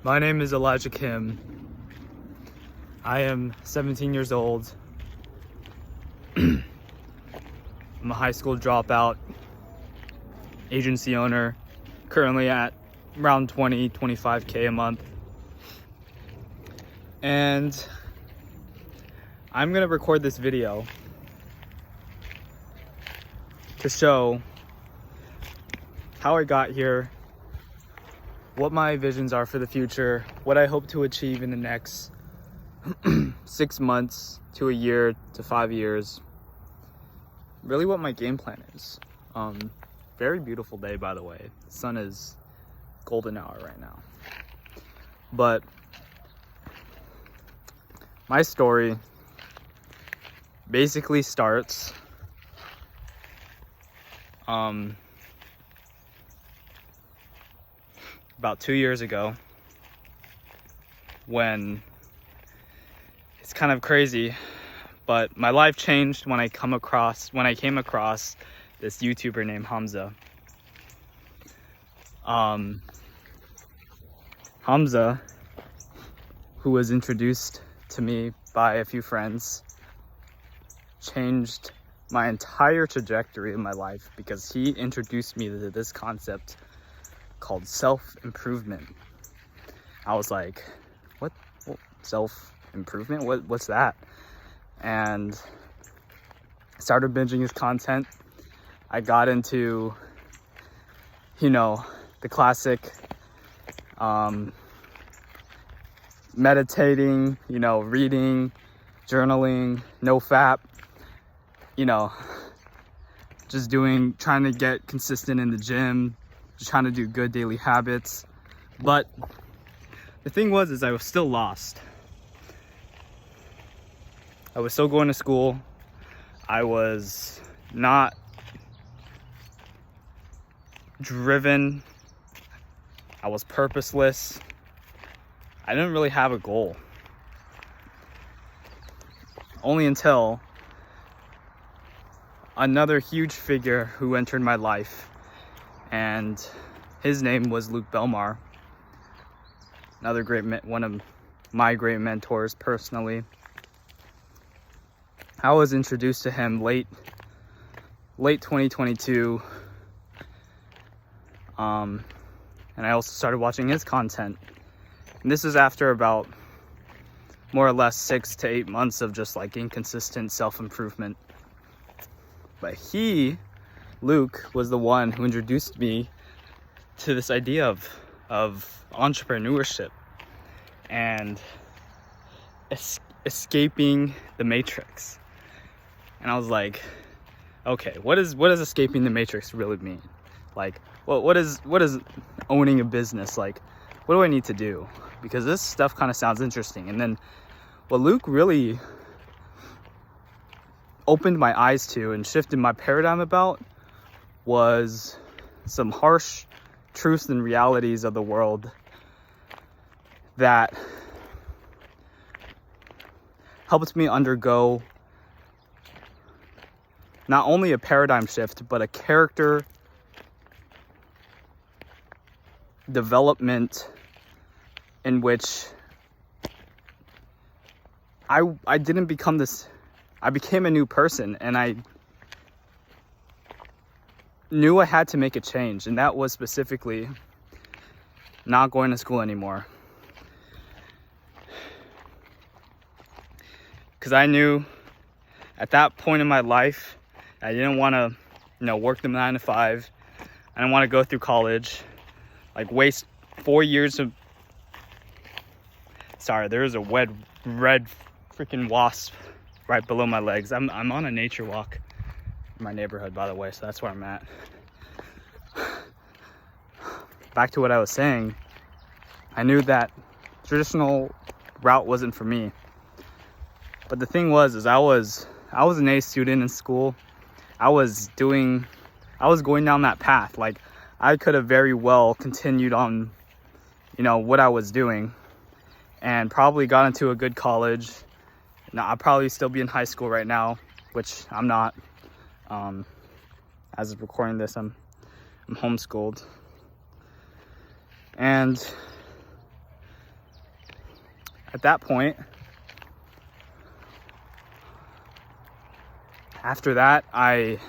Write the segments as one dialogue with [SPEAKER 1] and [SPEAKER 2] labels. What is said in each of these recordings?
[SPEAKER 1] My name is Elijah Kim. I am 17 years old. I'm a high school dropout, agency owner, currently at around 25K a month. And I'm gonna record this video to show how I got here, what my visions are for the future, what I hope to achieve in the next 6 months to a year to 5 years. Really what my game plan is. Very beautiful day, by the way. The sun is golden hour right now. But my story basically starts about 2 years ago, when it's kind of crazy, but my life changed when I came across this YouTuber named Hamza. Hamza, who was introduced to me by a few friends, changed my entire trajectory of my life because he introduced me to this concept called self-improvement. I was like, what? Self-improvement? What's that? And started binging his content. I got into, the classic meditating, reading, journaling, NoFap, just trying to get consistent in the gym, just trying to do good daily habits. But the thing was I was still lost. I was still going to school. I was not driven. I was purposeless. I didn't really have a goal. Only until another huge figure who entered my life, and his name was Luke Belmar, one of my great mentors personally. I was introduced to him late 2022, and I also started watching his content. And this is after about more or less 6 to 8 months of just like inconsistent self-improvement. But Luke, was the one who introduced me to this idea of entrepreneurship and escaping the matrix. And I was like, okay, what does escaping the matrix really mean? Like, what is owning a business? Like, what do I need to do? Because this stuff kind of sounds interesting. And then what Luke really opened my eyes to and shifted my paradigm about was some harsh truths and realities of the world that helped me undergo not only a paradigm shift, but a character development in which I didn't become this. I became a new person, and I knew I had to make a change, and that was specifically not going to school anymore. Because I knew at that point in my life, I didn't want to, work the 9 to 5. I didn't want to go through college, like waste 4 years of. Sorry, there's a red freaking wasp right below my legs. I'm on a nature walk in my neighborhood, by the way, so that's where I'm at. Back to what I was saying, I knew that traditional route wasn't for me. But the thing was I was an A student in school. I was going down that path. Like, I could have very well continued on, what I was doing, and probably got into a good college. Now, I'd probably still be in high school right now, which I'm not. As of recording this, I'm homeschooled. And at that point, after that, I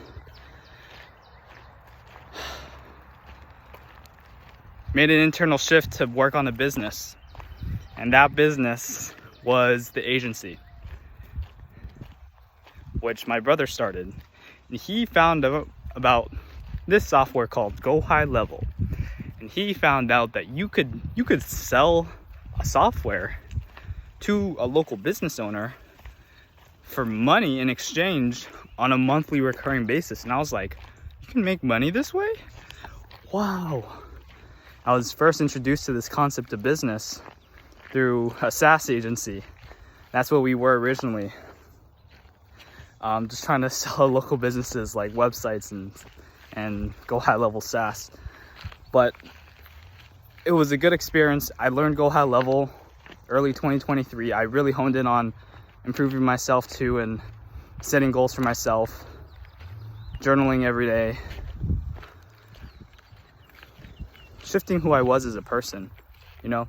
[SPEAKER 1] made an internal shift to work on a business. And that business was the agency, which my brother started. And he found out about this software called Go High Level. And he found out that you could sell a software to a local business owner for money in exchange on a monthly recurring basis. And I was like, you can make money this way? Wow. I was first introduced to this concept of business through a SaaS agency. That's what we were originally. Just trying to sell local businesses like websites and Go High Level SaaS. But it was a good experience. I learned Go High Level early 2023. I really honed in on improving myself too and setting goals for myself, journaling every day, shifting who I was as a person, you know?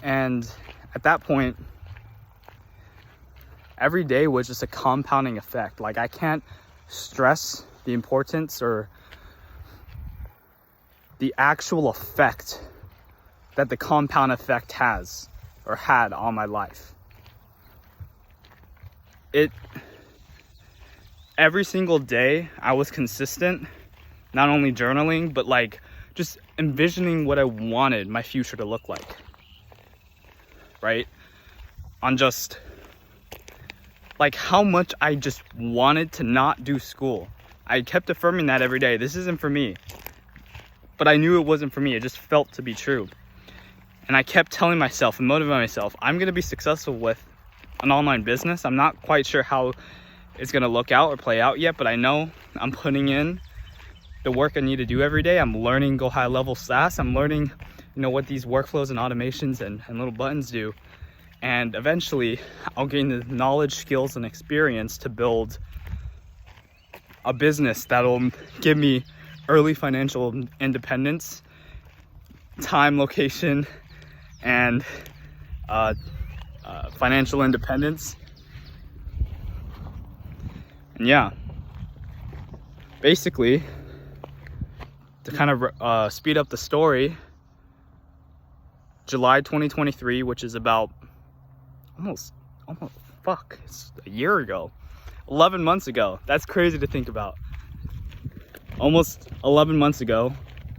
[SPEAKER 1] And at that point, every day was just a compounding effect. Like, I can't stress the importance or the actual effect that the compound effect has or had on my life. Every single day I was consistent, not only journaling, but like just envisioning what I wanted my future to look like, right? On just like how much I just wanted to not do school. I kept affirming that every day. This isn't for me. But I knew it wasn't for me. It just felt to be true. And I kept telling myself and motivating myself, I'm going to be successful with an online business. I'm not quite sure how it's going to look out or play out yet, but I know I'm putting in the work I need to do every day. I'm learning Go High Level SaaS. I'm learning, what these workflows and automations and little buttons do. And eventually I'll gain the knowledge, skills, and experience to build a business that'll give me early financial independence, time, location, and financial independence. And yeah, basically, to kind of speed up the story, July 2023, which is about almost it's a year ago, 11 months ago. That's crazy to think about. Almost 11 months ago,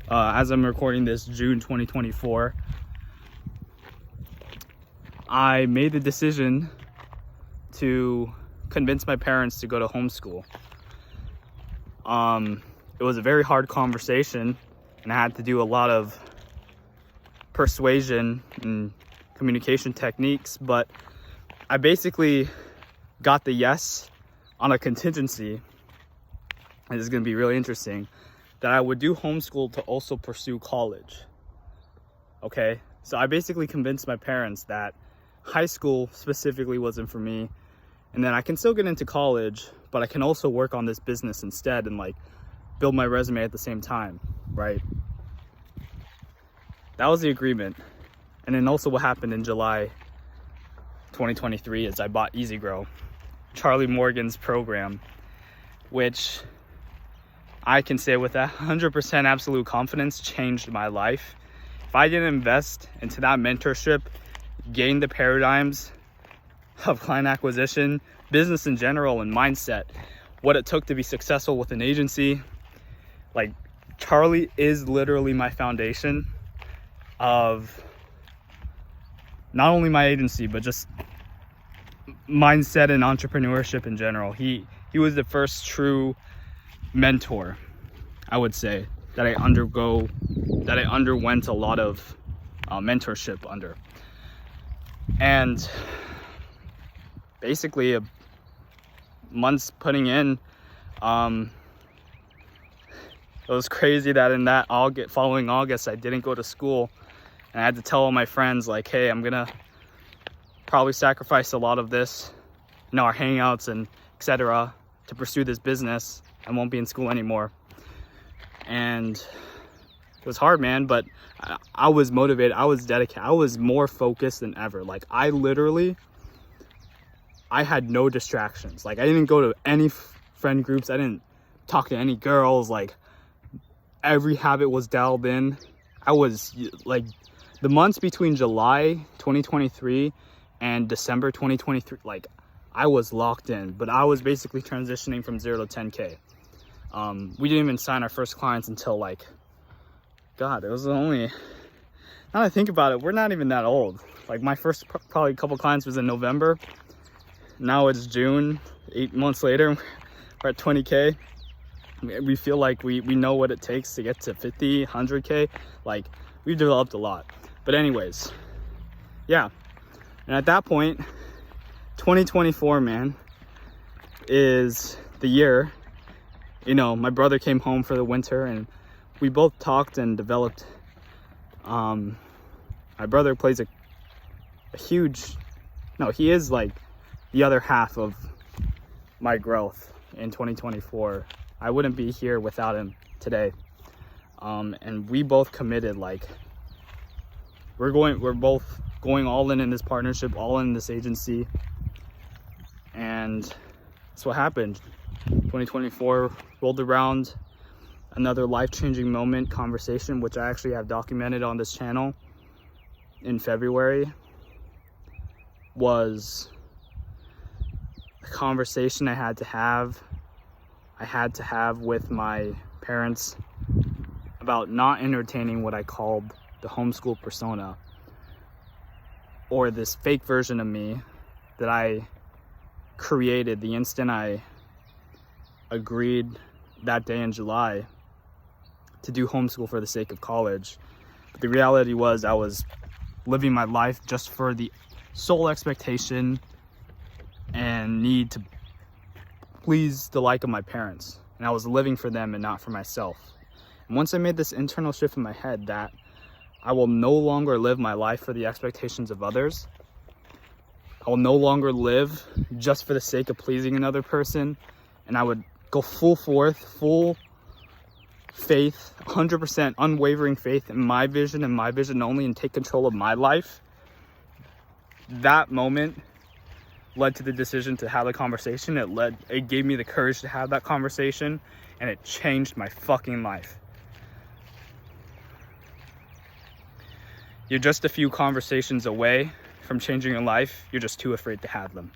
[SPEAKER 1] as I'm recording this, June 2024, I made the decision to convince my parents to go to homeschool. It was a very hard conversation, and I had to do a lot of persuasion and communication techniques, but I basically got the yes on a contingency, and this is going to be really interesting, that I would do homeschool to also pursue college. Okay, so I basically convinced my parents that high school specifically wasn't for me, and then I can still get into college, but I can also work on this business instead and like build my resume at the same time, right? That was the agreement. And then also what happened in July 2023 is I bought EasyGrow, Charlie Morgan's program, which I can say with 100% absolute confidence changed my life. If I didn't invest into that mentorship, gain the paradigms of client acquisition, business in general, and mindset, what it took to be successful with an agency, like Charlie is literally my foundation of not only my agency, but just mindset and entrepreneurship in general. He was the first true mentor, I would say, that I underwent a lot of mentorship under. And basically months putting in, it was crazy that in that following August, I didn't go to school. And I had to tell all my friends, like, hey, I'm gonna probably sacrifice a lot of this, our hangouts and etc. to pursue this business. I won't be in school anymore. And It was hard, man, but I was motivated. I was dedicated. I was more focused than ever. Like, I had no distractions. Like, I didn't go to any friend groups. I didn't talk to any girls. Like, every habit was dialed in. I was like, the months between July 2023 and December 2023, like, I was locked in. But I was basically transitioning from 0 to 10K. We didn't even sign our first clients until, like, God, it was only, now that I think about it, we're not even that old. Like, my first probably couple clients was in November. Now it's June, 8 months later, we're at 20K. We feel like we know what it takes to get to 50, 100K. Like, we've developed a lot. But anyways, yeah. And at that point, 2024, man, is the year. You know, my brother came home for the winter and we both talked and developed. My brother plays a huge, no, he is like the other half of my growth in 2024. I wouldn't be here without him today. And we both committed, like, we're both going all in this partnership, all in this agency. And that's what happened. 2024 rolled around. Another life-changing moment conversation, which I actually have documented on this channel in February, was a conversation I had to have with my parents about not entertaining what I called the homeschool persona, or this fake version of me that I created the instant I agreed that day in July to do homeschool for the sake of college. But the reality was I was living my life just for the sole expectation and need to please the like of my parents. And I was living for them and not for myself. And once I made this internal shift in my head that I will no longer live my life for the expectations of others, I will no longer live just for the sake of pleasing another person, and I would go full faith, 100% unwavering faith in my vision and my vision only, and take control of my life. That moment led to the decision to have the conversation. It gave me the courage to have that conversation, and it changed my fucking life. You're just a few conversations away from changing your life. You're just too afraid to have them.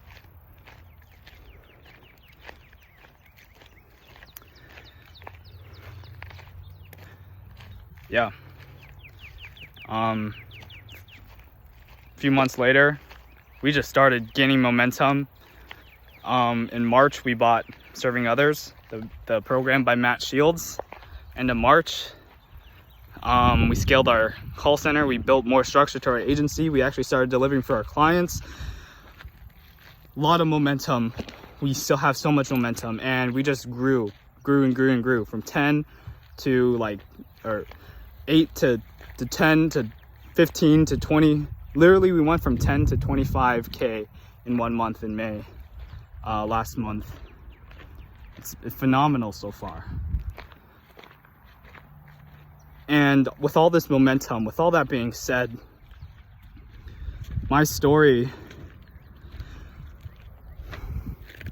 [SPEAKER 1] Yeah. A few months later, we just started gaining momentum. In March, we bought Serving Others, the program by Matt Shields. And in March, we scaled our call center. We built more structure to our agency. We actually started delivering for our clients. A lot of momentum. We still have so much momentum, and we just grew from 10 to like, or 8 to 10 to 15 to 20. Literally, we went from 10 to 25K in 1 month in May, last month. It's phenomenal so far. And with all this momentum, with all that being said, my story,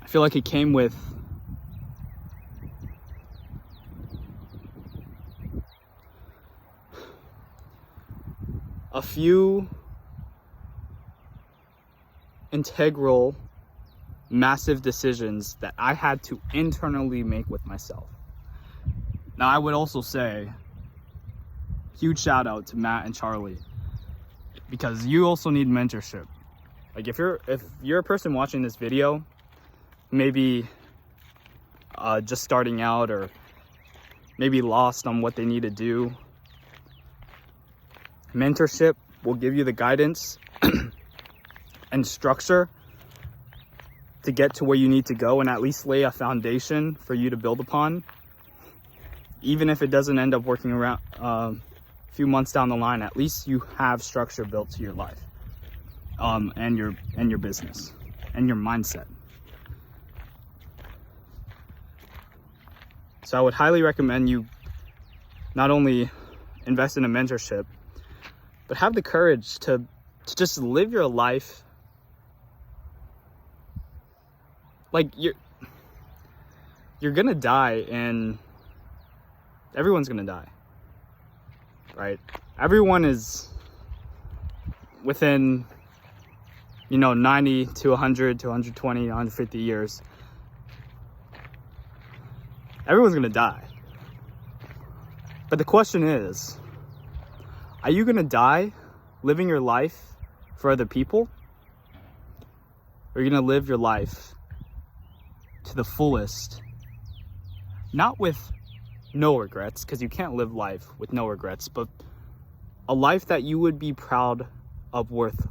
[SPEAKER 1] I feel like it came with a few integral, massive decisions that I had to internally make with myself. Now, I would also say, huge shout out to Matt and Charlie, because you also need mentorship. Like, if you're a person watching this video, maybe just starting out, or maybe lost on what they need to do, mentorship will give you the guidance and structure to get to where you need to go, and at least lay a foundation for you to build upon, even if it doesn't end up working around few months down the line. At least you have structure built to your life, and your business and your mindset. So I would highly recommend you not only invest in a mentorship, but have the courage to just live your life like you're gonna die, and everyone's gonna die, right? Everyone is within 90 to 100 to 120 150 years. Everyone's gonna die. But the question is, are you gonna die living your life for other people? Or are you gonna live your life to the fullest? Not with no regrets, because you can't live life with no regrets, but a life that you would be proud of, worth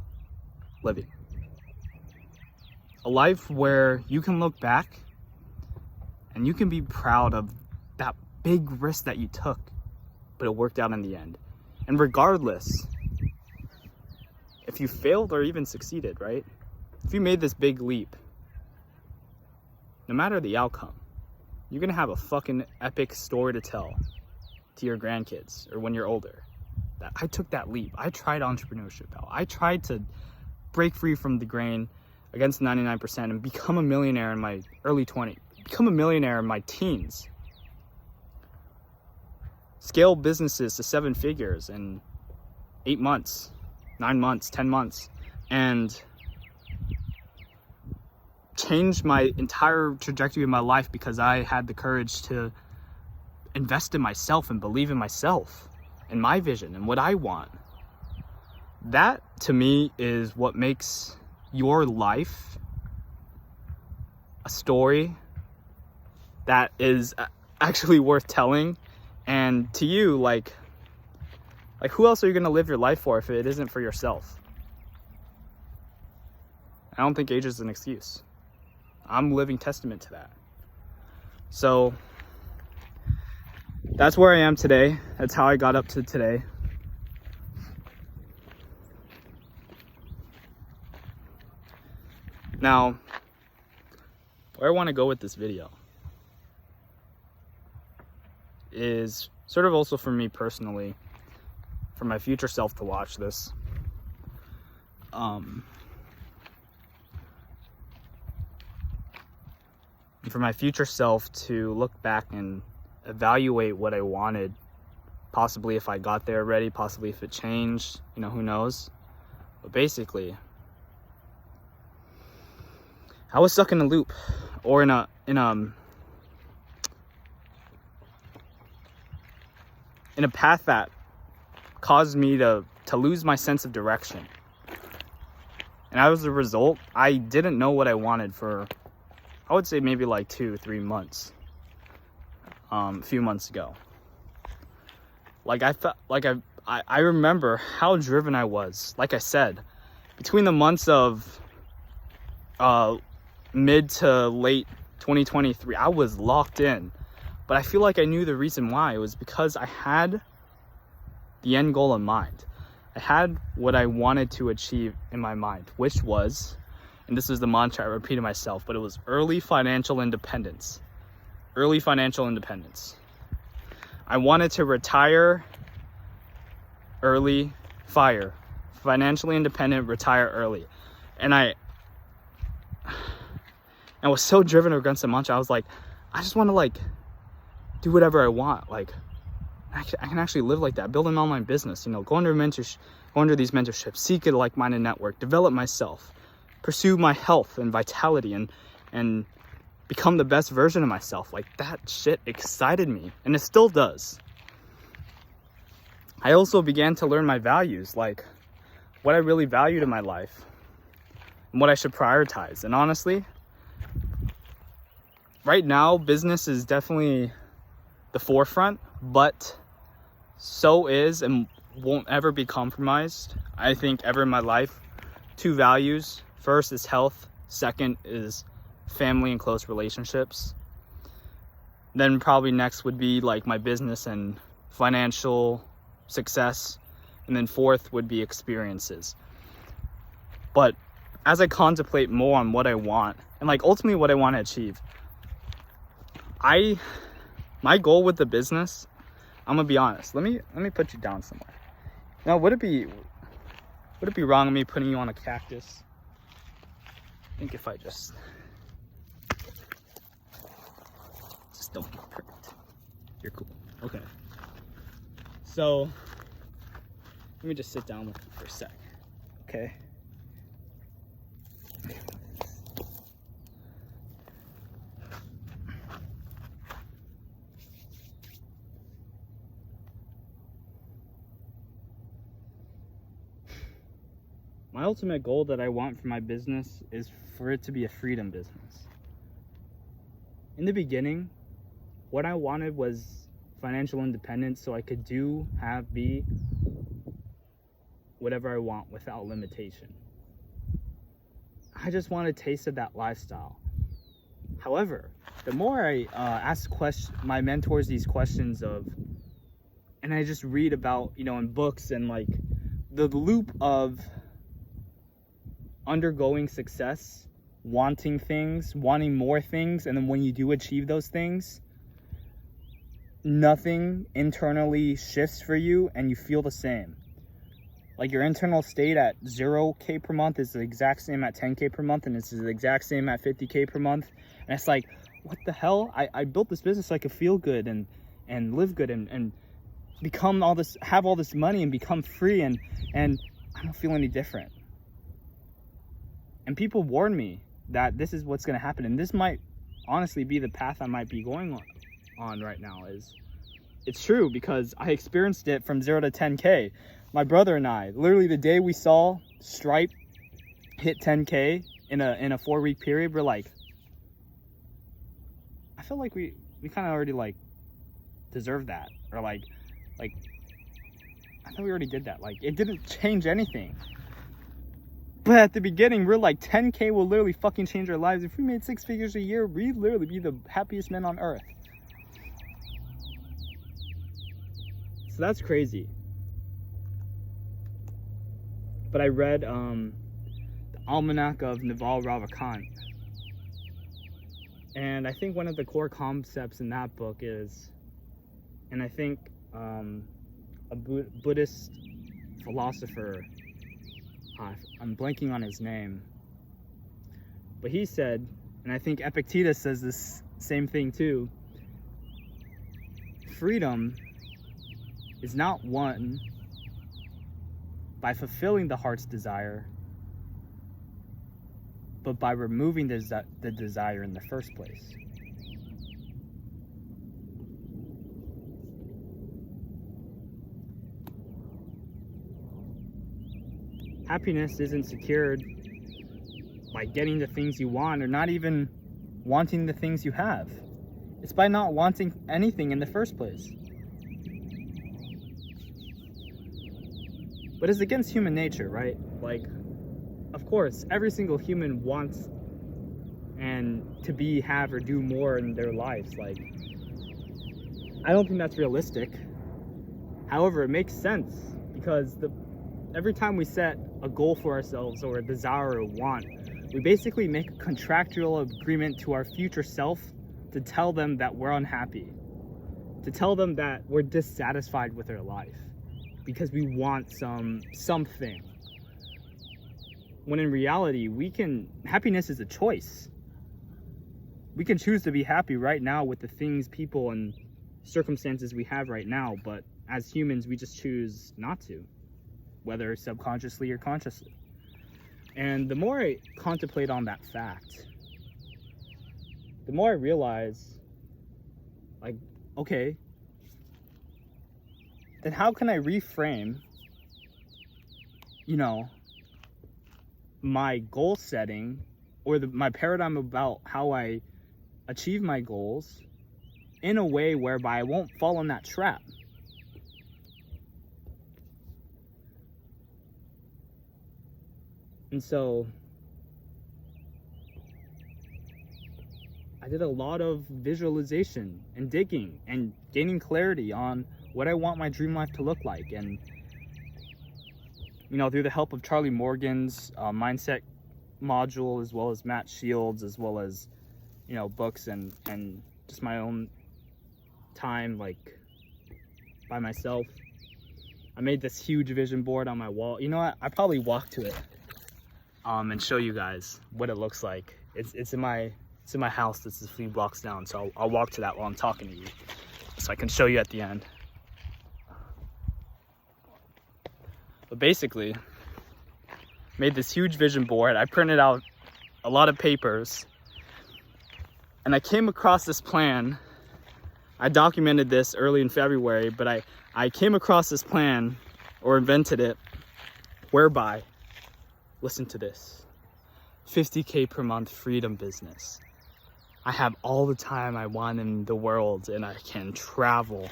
[SPEAKER 1] living. A life where you can look back and you can be proud of that big risk that you took, but it worked out in the end. And regardless if you failed or even succeeded, right? If you made this big leap, no matter the outcome, you're gonna have a fucking epic story to tell to your grandkids or when you're older. That I took that leap. I tried entrepreneurship out. I tried to break free from the grain against 99% and become a millionaire in my early 20s, become a millionaire in my teens, scale businesses to 7 figures in 8 months, 9 months, 10 months, and change my entire trajectory of my life because I had the courage to invest in myself and believe in myself and my vision and what I want. That to me is what makes your life a story that is actually worth telling. And to you, like who else are you going to live your life for if it isn't for yourself? I don't think age is an excuse. I'm a living testament to that. So that's where I am today. That's how I got up to today. Now, where I want to go with this video is sort of also for me personally, for my future self to watch this. For my future self to look back and evaluate what I wanted, possibly if I got there already, possibly if it changed, who knows. But basically, I was stuck in a loop, or in a path that caused me to lose my sense of direction. And as a result, I didn't know what I wanted for, I would say maybe like 2-3 months, a few months ago. I remember how driven I was. Like I said, between the months of mid to late 2023, I was locked in. But I feel like I knew the reason why. It was because I had the end goal in mind. I had what I wanted to achieve in my mind, which was, and this is the mantra I repeated myself, but it was early financial independence. Early financial independence. I wanted to retire early, financially independent, retire early. And I was so driven against the mantra. I was like, I just want to do whatever I want. I can actually live like that, build an online business, go under these mentorships, seek a like-minded network, develop myself, pursue my health and vitality, and become the best version of myself. That shit excited me, and it still does. I also began to learn my values, what I really valued in my life and what I should prioritize. And honestly, right now, business is definitely the forefront, but so is and won't ever be compromised, I think, ever in my life. 2 values. First is health. Second is family and close relationships. Then probably next would be my business and financial success. And then fourth would be experiences. But as I contemplate more on what I want and ultimately what I want to achieve, my goal with the business I'm gonna be honest. Let me put you down somewhere. Now, would it be wrong of me putting you on a cactus? I think if I just don't get perfect. You're cool. Okay. So let me just sit down with you for a sec. Okay. My ultimate goal that I want for my business is for it to be a freedom business. In the beginning, what I wanted was financial independence so I could be whatever I want without limitation. I just want a taste of that lifestyle. However, the more I ask my mentors these questions and I just read about, in books and like the loop of undergoing success, wanting things, wanting more things, and then when you do achieve those things, nothing internally shifts for you and you feel the same. Like your internal state at 0K per month is the exact same at 10K per month, and it's the exact same at 50K per month. And it's like, what the hell? I built this business so I could feel good and live good and become have all this money and become free, and I don't feel any different. And people warn me that this is what's going to happen. And this might honestly be the path I might be going on right now. It's true, because I experienced it from 0 to 10K. My brother and I, literally the day we saw Stripe hit 10K in a 4-week period, we're like, I feel like we kind of already like deserve that. Or like I thought we already did that. Like, it didn't change anything. But at the beginning, we're like, 10K will literally fucking change our lives. If we made 6 figures a year, we'd literally be the happiest men on earth. So that's crazy. But I read the Almanac of Naval Ravikant. And I think one of the core concepts in that book is, and I think a Buddhist philosopher, I'm blanking on his name, but he said, and I think Epictetus says this same thing too, freedom is not won by fulfilling the heart's desire, but by removing the desire in the first place. Happiness isn't secured by getting the things you want, or not even wanting the things you have. It's by not wanting anything in the first place. But it's against human nature, right? Like, of course, every single human wants to have or do more in their lives. Like, I don't think that's realistic. However, it makes sense, because every time we set a goal for ourselves, or a desire or a want, we basically make a contractual agreement to our future self to tell them that we're unhappy, to tell them that we're dissatisfied with our life because we want something. When in reality, happiness is a choice. We can choose to be happy right now with the things, people, and circumstances we have right now, but as humans, we just choose not to, whether subconsciously or consciously. And the more I contemplate on that fact, the more I realize, like, okay, then how can I reframe, my goal setting, or my paradigm about how I achieve my goals in a way whereby I won't fall in that trap? And so I did a lot of visualization and digging and gaining clarity on what I want my dream life to look like. And, through the help of Charlie Morgan's mindset module, as well as Matt Shields, as well as, books and just my own time, like by myself. I made this huge vision board on my wall. You know what? I probably walk to it and show you guys what it looks like. It's in my house. This is a few blocks down, so I'll walk to that while I'm talking to you, so I can show you at the end. But basically, made this huge vision board. I printed out a lot of papers, and I came across this plan. I documented this early in February, but I came across this plan, or invented it, whereby, listen to this, 50K per month freedom business. I have all the time I want in the world, and I can travel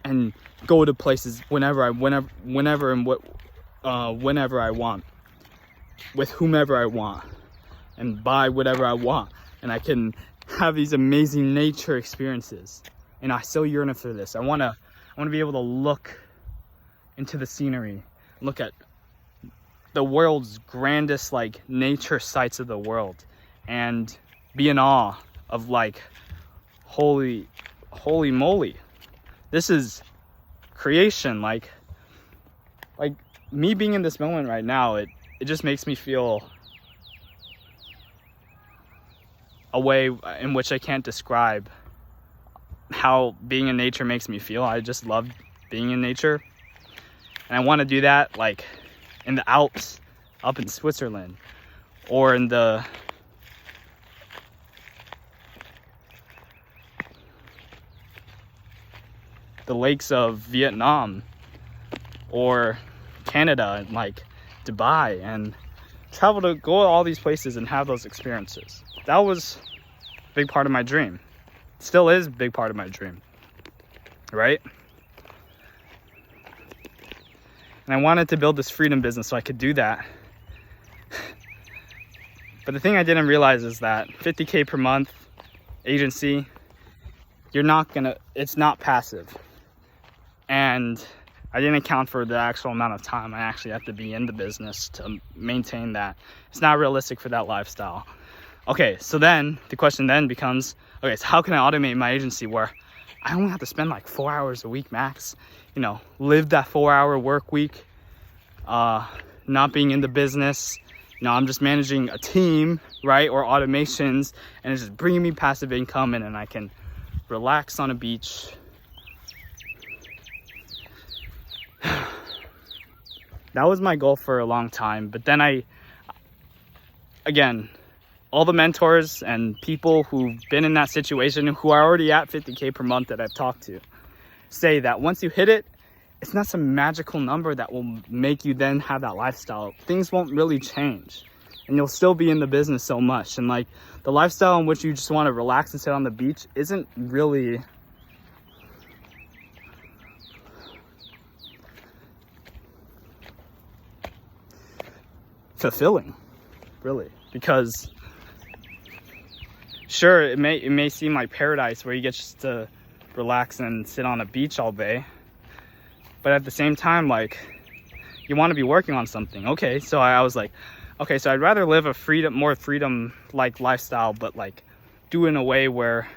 [SPEAKER 1] and go to places whenever I want, with whomever I want, and buy whatever I want, and I can have these amazing nature experiences. And I so yearn for this. I want to be able to look into the scenery, look at the world's grandest like nature sites of the world, and be in awe of like, holy moly, this is creation. Like me being in this moment right now, it just makes me feel a way in which I can't describe how being in nature makes me feel. I just love being in nature, and I want to do that like in the Alps, up in Switzerland, or in the lakes of Vietnam, or Canada, and like Dubai, and travel to go to all these places and have those experiences. That was a big part of my dream. Still is a big part of my dream, right? And I wanted to build this freedom business so I could do that. But the thing I didn't realize is that 50K per month agency, it's not passive. And I didn't account for the actual amount of time I actually have to be in the business to maintain that. It's not realistic for that lifestyle. Okay, so then the question then becomes, okay, so how can I automate my agency where I only have to spend like 4 hours a week max, live that 4-hour work week, not being in the business, I'm just managing a team, right, or automations, and it's just bringing me passive income, and then I can relax on a beach. That was my goal for a long time, but then again, all the mentors and people who've been in that situation, who are already at 50K per month that I've talked to, say that once you hit it, it's not some magical number that will make you then have that lifestyle. Things won't really change, and you'll still be in the business so much. And like the lifestyle in which you just want to relax and sit on the beach isn't really fulfilling, really, because sure, it may seem like paradise where you get just to relax and sit on a beach all day, but at the same time, like, you want to be working on something. Okay, so I was like, okay, so I'd rather live a more freedom like lifestyle, but like do it in a way where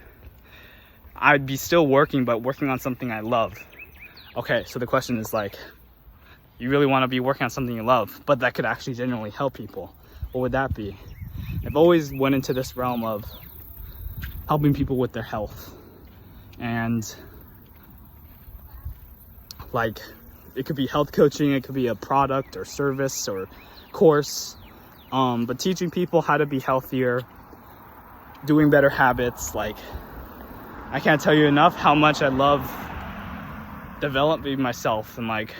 [SPEAKER 1] I'd be still working, but working on something I love. Okay, so the question is like, you really want to be working on something you love, but that could actually genuinely help people. What would that be? I've always went into this realm of helping people with their health, and like, it could be health coaching, it could be a product or service or course, but teaching people how to be healthier, doing better habits. Like, I can't tell you enough how much I love developing myself and like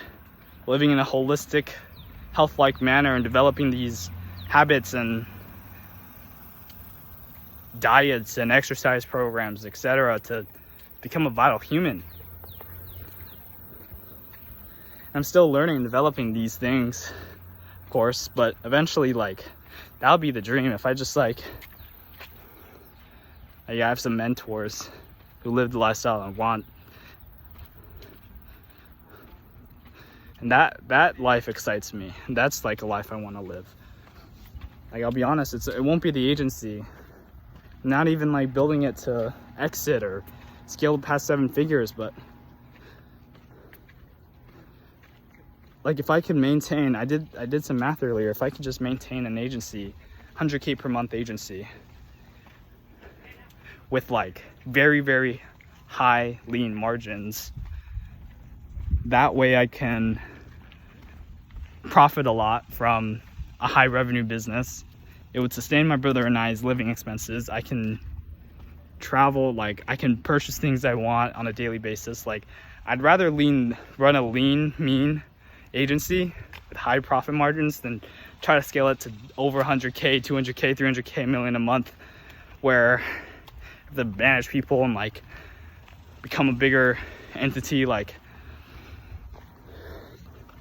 [SPEAKER 1] living in a holistic, health-like manner, and developing these habits and diets and exercise programs, etc., to become a vital human. I'm still learning and developing these things, of course, but eventually, like, that would be the dream. If I just like, I have some mentors who live the lifestyle I want, and that life excites me. That's like a life I want to live. Like, I'll be honest, it won't be the agency, not even like building it to exit or scale past 7 figures, but like if I could maintain, I did some math earlier, if I could just maintain an agency, 100K per month agency with like very, very high lean margins, that way I can profit a lot from a high revenue business. It would sustain my brother and I's living expenses. I can travel, like I can purchase things I want on a daily basis. Like I'd rather run a lean, mean agency with high profit margins than try to scale it to over 100K, 200K, 300K, million a month, where I have to manage people and like become a bigger entity. Like,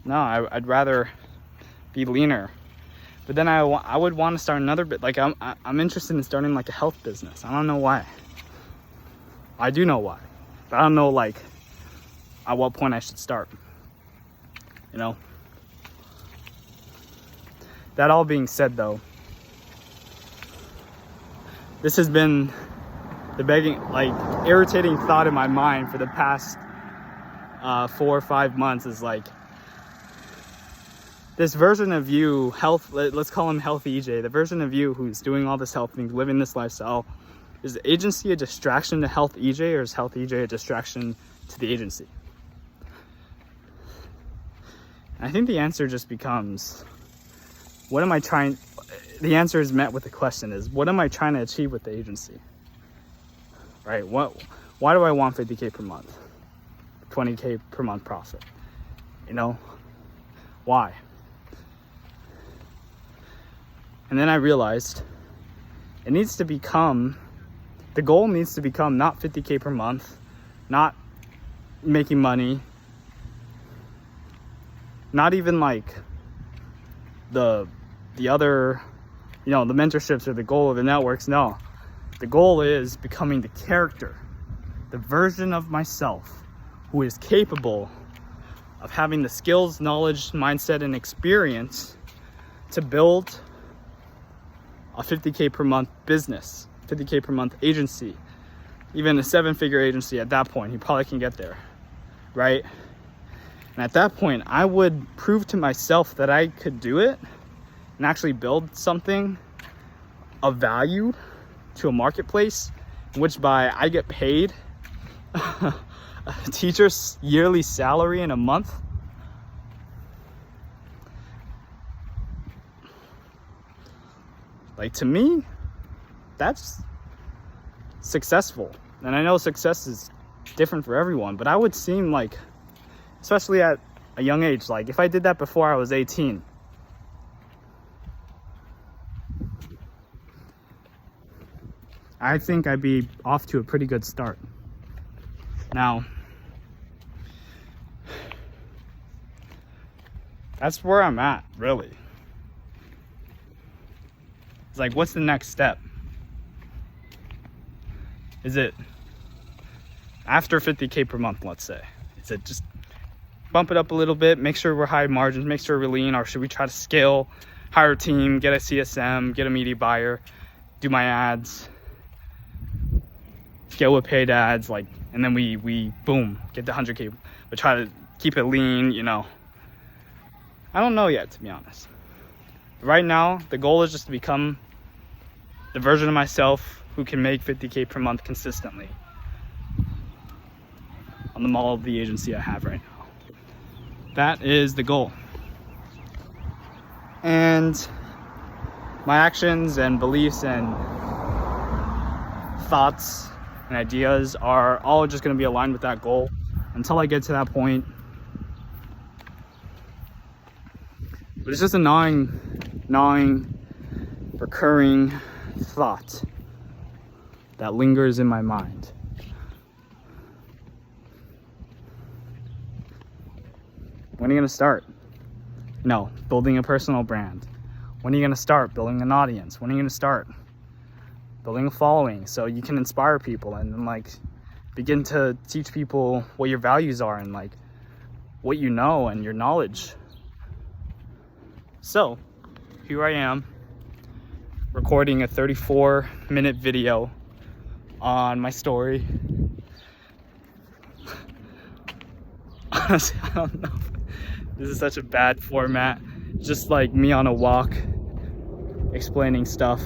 [SPEAKER 1] no, I'd rather be leaner. But then I would want to start another bit. Like I'm interested in starting like a health business. I don't know why. I do know why, but I don't know like at what point I should start. You know. That all being said, though, this has been the irritating thought in my mind for the past 4 or 5 months. Is like, this version of you, let's call him Health EJ, the version of you who's doing all this health things, living this lifestyle, is the agency a distraction to Health EJ, or is Health EJ a distraction to the agency? And I think the answer just becomes, what am I trying, the answer is met with the question is, what am I trying to achieve with the agency? Right? Why do I want 50K per month? 20K per month profit? You know? Why? And then I realized it needs to become, the goal needs to become not 50K per month, not making money, not even like the other, you know, the mentorships or the goal of the networks. No, the goal is becoming the character, the version of myself who is capable of having the skills, knowledge, mindset, and experience to build a 50K per month business, 50K per month agency, even a 7-figure agency. At that point, he probably can get there, right? And at that point, I would prove to myself that I could do it and actually build something of value to a marketplace, in which by I get paid a teacher's yearly salary in a month. Like, to me, that's successful. And I know success is different for everyone, but I would seem like, especially at a young age, like if I did that before I was 18, I think I'd be off to a pretty good start. Now, that's where I'm at, really. It's like, what's the next step? Is it after 50K per month, let's say? Is it just bump it up a little bit, make sure we're high margins, make sure we're lean, or should we try to scale, hire a team, get a CSM, get a media buyer, do my ads, scale with paid ads, like, and then we boom, get the 100K, but try to keep it lean, you know? I don't know yet, to be honest. Right now, the goal is just to become the version of myself who can make 50K per month consistently on the model of the agency I have right now. That is the goal. And my actions and beliefs and thoughts and ideas are all just going to be aligned with that goal until I get to that point. But it's just a gnawing, recurring thought that lingers in my mind. When are you going to start? No, building a personal brand. When are you going to start building an audience? When are you going to start building a following so you can inspire people and like begin to teach people what your values are and like what you know and your knowledge? So here I am recording a 34-minute video on my story. Honestly, I don't know. This is such a bad format. Just like me on a walk, explaining stuff.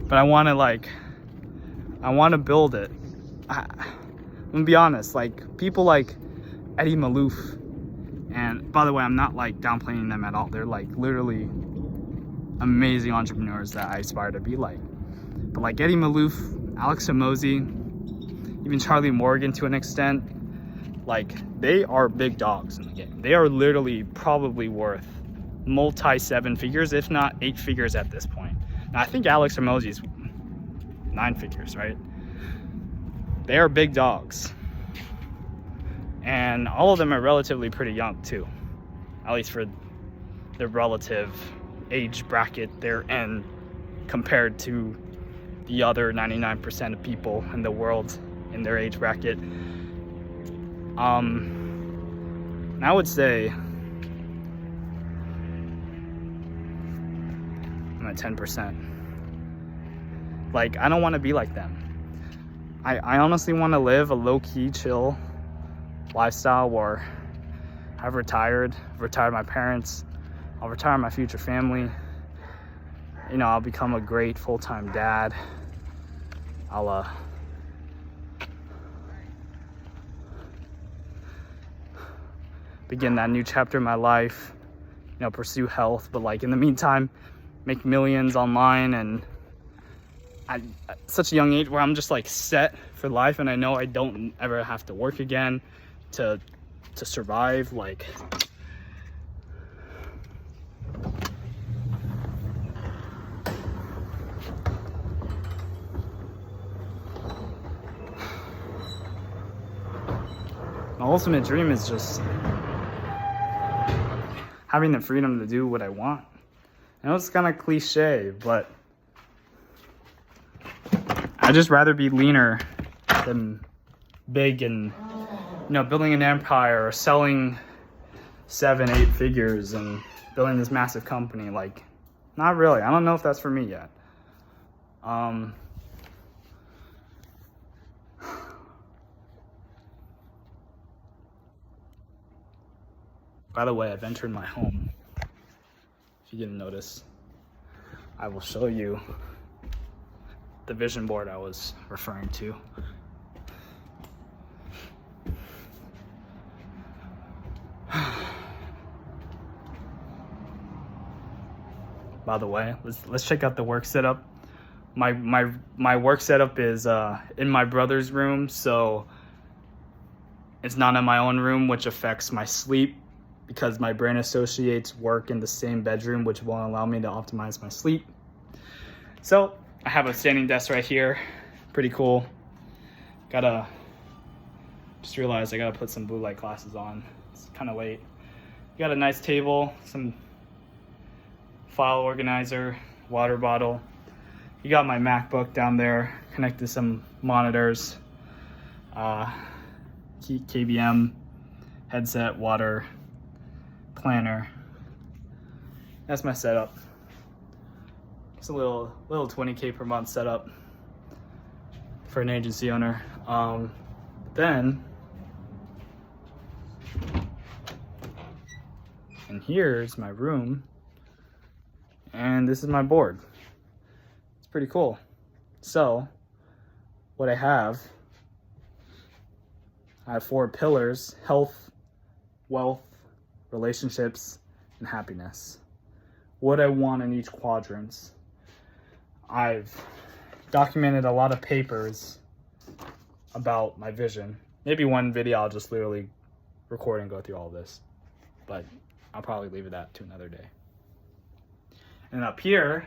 [SPEAKER 1] But I want to build it. I'm gonna be honest, like people like Eddie Malouf, and by the way, I'm not like downplaying them at all. They're like literally amazing entrepreneurs that I aspire to be like. But like Eddie Malouf, Alex Hormozi, even Charlie Morgan to an extent, like they are big dogs in the game. They are literally probably worth multi 7 figures, if not 8 figures at this point. Now I think Alex Hormozi is 9 figures, right? They are big dogs. And all of them are relatively pretty young too, at least for the relative age bracket they're in compared to the other 99% of people in the world in their age bracket. And I would say I'm at 10%. Like, I don't want to be like them. I honestly want to live a low-key, chill lifestyle where I've retired my parents, I'll retire my future family. You know, I'll become a great full-time dad. I'll begin that new chapter in my life, you know, pursue health, but like in the meantime, make millions online. And at such a young age where I'm just like set for life, and I know I don't ever have to work again to survive. Like, my ultimate dream is just having the freedom to do what I want. I know it's kind of cliche, but I'd just rather be leaner than big and, you know, building an empire or selling 7, 8 figures and building this massive company. Like, not really. I don't know if that's for me yet. By the way, I've entered my home. If you didn't notice, I will show you the vision board I was referring to. By the way, let's check out the work setup. My work setup is in my brother's room, so it's not in my own room, which affects my sleep because my brain associates work in the same bedroom, which won't allow me to optimize my sleep. So I have a standing desk right here, pretty cool. Just realized I gotta put some blue light glasses on. It's kind of late. Got a nice table, some file organizer, water bottle. You got my MacBook down there, connected to some monitors, KBM, headset, water, planner. That's my setup. It's a little 20K per month setup for an agency owner. Then, and here's my room, and this is my board. It's pretty cool. So, what I have 4 pillars: health, wealth, relationships, and happiness. What I want in each quadrant. I've documented a lot of papers about my vision. Maybe one video I'll just literally record and go through all this, but I'll probably leave that to another day. And up here,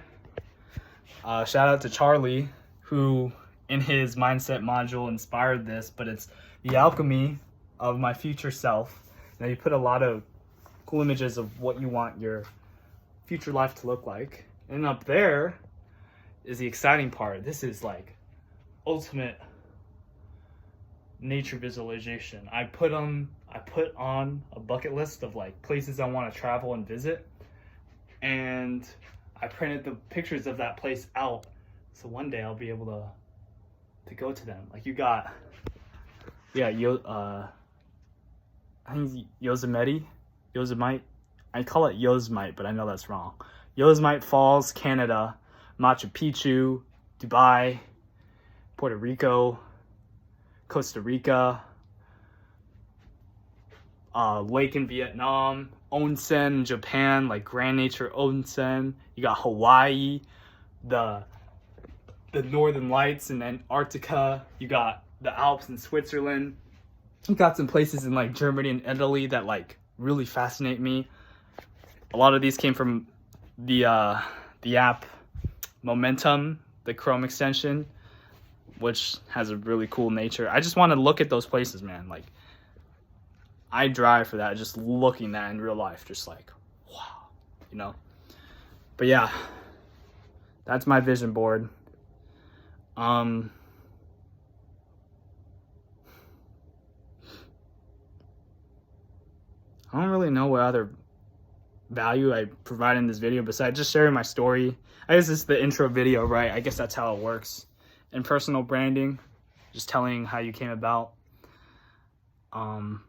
[SPEAKER 1] shout out to Charlie, who in his mindset module inspired this, but it's the alchemy of my future self. Now you put a lot of cool images of what you want your future life to look like. And up there is the exciting part. This is like ultimate nature visualization. I put on a bucket list of like places I want to travel and visit, and I printed the pictures of that place out so one day I'll be able to go to them. Like, you got Yeah, I think Yosemite. I call it Yosemite, but I know that's wrong. Yosemite Falls, Canada, Machu Picchu, Dubai, Puerto Rico, Costa Rica, lake in Vietnam, onsen in Japan, like Grand Nature Onsen. You got Hawaii, the Northern Lights in Antarctica. You got the Alps in Switzerland. You got some places in like Germany and Italy that like really fascinate me. A lot of these came from the app Momentum, the Chrome extension, which has a really cool nature. I just want to look at those places, man. Like, I drive for that, just looking at in real life, just like, wow, you know? But yeah, that's my vision board. I don't really know what other value I provide in this video besides just sharing my story. I guess it's the intro video, right? I guess that's how it works. And personal branding, just telling how you came about.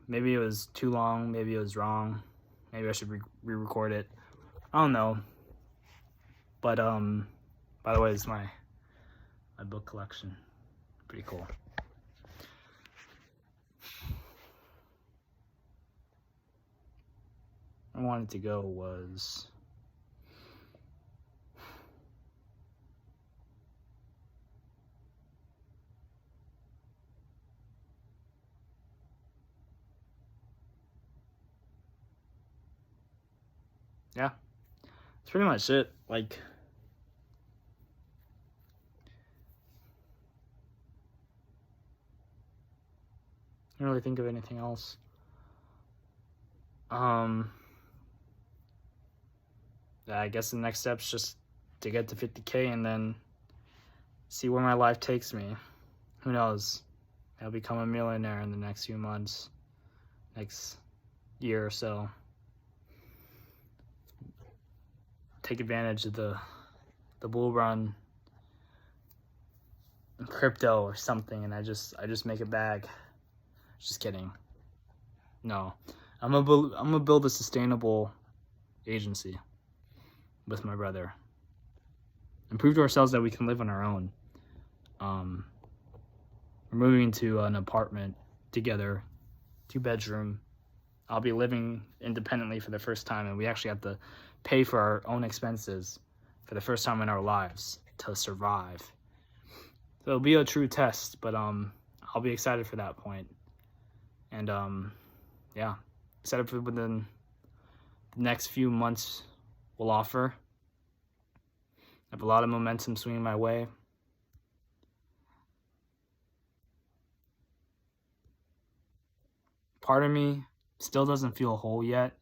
[SPEAKER 1] Maybe it was too long, maybe it was wrong. Maybe I should re-record it. I don't know. But by the way, it's my book collection. Pretty cool. I wanted to go was yeah, that's pretty much it. Like, I don't really think of anything else. I guess the next step's just to get to 50K and then see where my life takes me. Who knows? I'll become a millionaire in the next few months, next year or so. Take advantage of the bull run in crypto or something, and I just make a bag. Just kidding. No, I'm gonna build a sustainable agency with my brother and prove to ourselves that we can live on our own. We're moving into an apartment together, 2-bedroom. I'll be living independently for the first time, and we actually have to pay for our own expenses for the first time in our lives to survive. So it'll be a true test, but I'll be excited for that point. And yeah, excited for within the next few months will offer. I have a lot of momentum swinging my way. Part of me still doesn't feel whole yet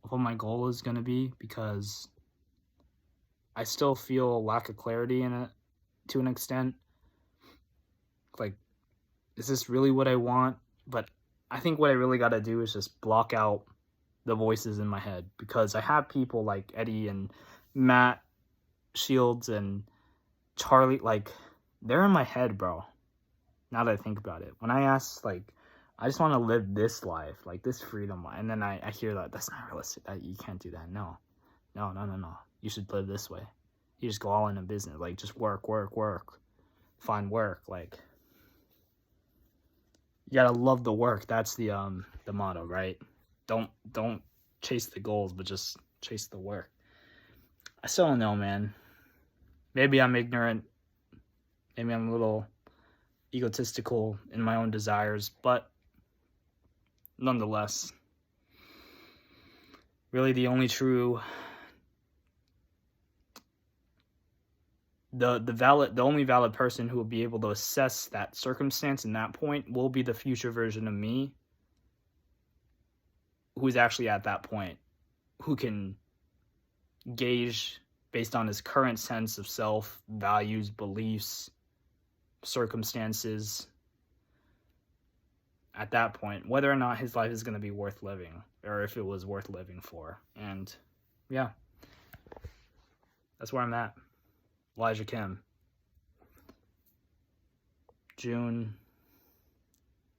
[SPEAKER 1] of what my goal is going to be, because I still feel a lack of clarity in it to an extent. Like, is this really what I want? But I think what I really got to do is just block out the voices in my head, because I have people like Eddie and Matt Shields and Charlie, like, they're in my head, bro. Now that I think about it, when I ask, like, I just want to live this life, like this freedom life, and then I hear that that's not realistic. You can't do that. No. You should live this way. You just go all in a business, like just work, find work. Like, you gotta love the work. That's the motto, right? Don't chase the goals, but just chase the work. I still don't know, man. Maybe I'm ignorant. Maybe I'm a little egotistical in my own desires, but nonetheless, really the only true, the only valid person who will be able to assess that circumstance and that point will be the future version of me, who's actually at that point, who can gauge based on his current sense of self, values, beliefs, circumstances, at that point, whether or not his life is going to be worth living, or if it was worth living for. And yeah, that's where I'm at. Elijah Kim, June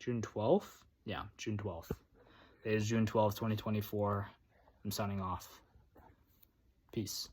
[SPEAKER 1] June 12th? Yeah, June 12th. It is June 12th, 2024. I'm signing off. Peace.